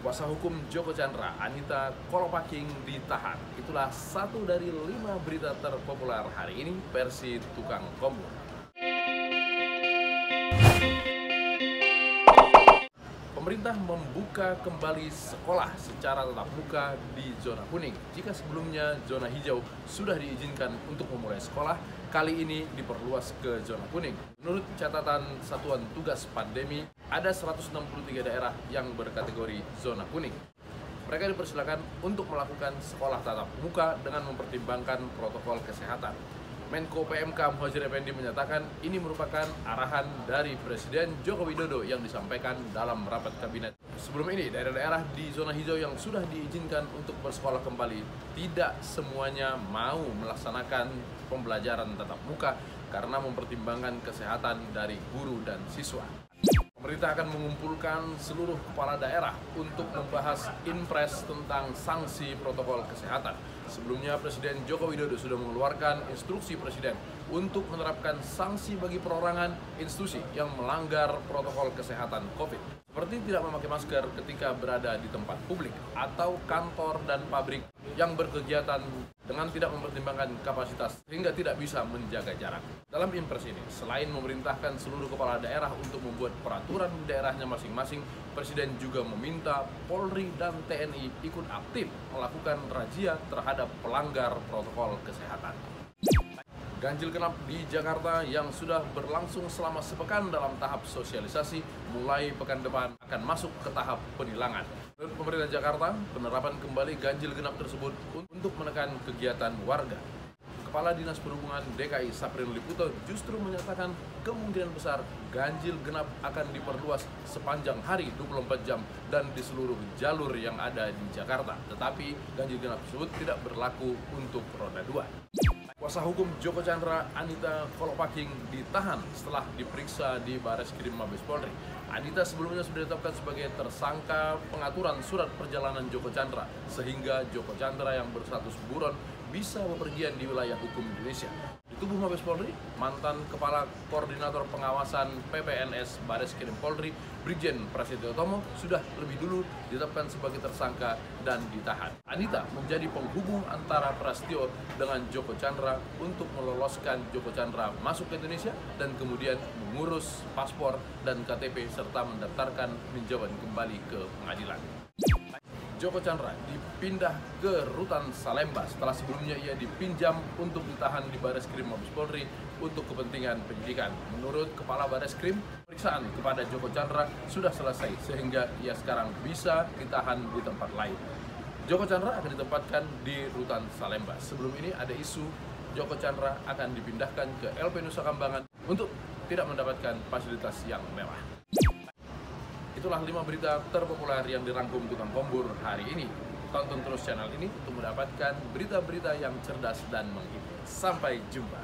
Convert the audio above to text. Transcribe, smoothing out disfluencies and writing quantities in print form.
Kuasa hukum Joko Chandra, Anita Kolopaking, ditahan. Itulah satu dari 5 berita terpopuler hari ini versi Tukang Kombur. Pemerintah membuka kembali sekolah secara tatap muka di zona kuning. Jika sebelumnya zona hijau sudah diizinkan untuk memulai sekolah, kali ini diperluas ke zona kuning. Menurut catatan Satuan Tugas Pandemi, ada 163 daerah yang berkategori zona kuning. Mereka dipersilakan untuk melakukan sekolah tatap muka dengan mempertimbangkan protokol kesehatan. Menko PMK Muhadjir Effendi menyatakan ini merupakan arahan dari Presiden Joko Widodo yang disampaikan dalam rapat kabinet. Sebelum ini, daerah-daerah di zona hijau yang sudah diizinkan untuk bersekolah kembali tidak semuanya mau melaksanakan pembelajaran tatap muka karena mempertimbangkan kesehatan dari guru dan siswa. Pemerintah akan mengumpulkan seluruh kepala daerah untuk membahas impres tentang sanksi protokol kesehatan. Sebelumnya, Presiden Joko Widodo sudah mengeluarkan instruksi Presiden untuk menerapkan sanksi bagi perorangan institusi yang melanggar protokol kesehatan COVID. Seperti tidak memakai masker ketika berada di tempat publik atau kantor dan pabrik yang berkegiatan dengan tidak mempertimbangkan kapasitas sehingga tidak bisa menjaga jarak. Dalam impres ini, selain memerintahkan seluruh kepala daerah untuk membuat peraturan di daerahnya masing-masing, Presiden juga meminta Polri dan TNI ikut aktif melakukan razia terhadap pelanggar protokol kesehatan. Ganjil genap di Jakarta yang sudah berlangsung selama sepekan dalam tahap sosialisasi, mulai pekan depan akan masuk ke tahap penilangan. Menurut pemerintah Jakarta, penerapan kembali ganjil genap tersebut untuk menekan kegiatan warga. Kepala Dinas Perhubungan DKI Saprin Liputo justru menyatakan kemungkinan besar ganjil genap akan diperluas sepanjang hari 24 jam dan di seluruh jalur yang ada di Jakarta. Tetapi ganjil genap tersebut tidak berlaku untuk roda 2. Kuasa hukum Joko Chandra, Anita Kolopaking, ditahan setelah diperiksa di Bareskrim Mabes Polri. Anita sebelumnya sudah ditetapkan sebagai tersangka pengaturan surat perjalanan Joko Chandra, sehingga Joko Chandra yang berstatus buron bisa bepergian di wilayah hukum Indonesia. Di tubuh Mabes Polri, mantan Kepala Koordinator Pengawasan PPNS Bareskrim Polri, Brigjen Prasetyo Tomo, sudah lebih dulu ditetapkan sebagai tersangka dan ditahan. Anita menjadi penghubung antara Prasetyo dengan Joko Chandra untuk meloloskan Joko Chandra masuk ke Indonesia dan kemudian mengurus paspor dan KTP serta mendaftarkan peninjauan kembali ke pengadilan. Joko Chandra dipindah ke Rutan Salemba setelah sebelumnya ia dipinjam untuk ditahan di Bareskrim Mabes Polri untuk kepentingan penyidikan. Menurut Kepala Bareskrim, pemeriksaan kepada Joko Chandra sudah selesai sehingga ia sekarang bisa ditahan di tempat lain. Joko Chandra akan ditempatkan di Rutan Salemba. Sebelum ini ada isu Joko Chandra akan dipindahkan ke LP Nusa Kambangan untuk tidak mendapatkan fasilitas yang mewah. Itulah 5 berita terpopuler yang dirangkum Tukang Kombur hari ini. Tonton terus channel ini untuk mendapatkan berita-berita yang cerdas dan menghibur. Sampai jumpa.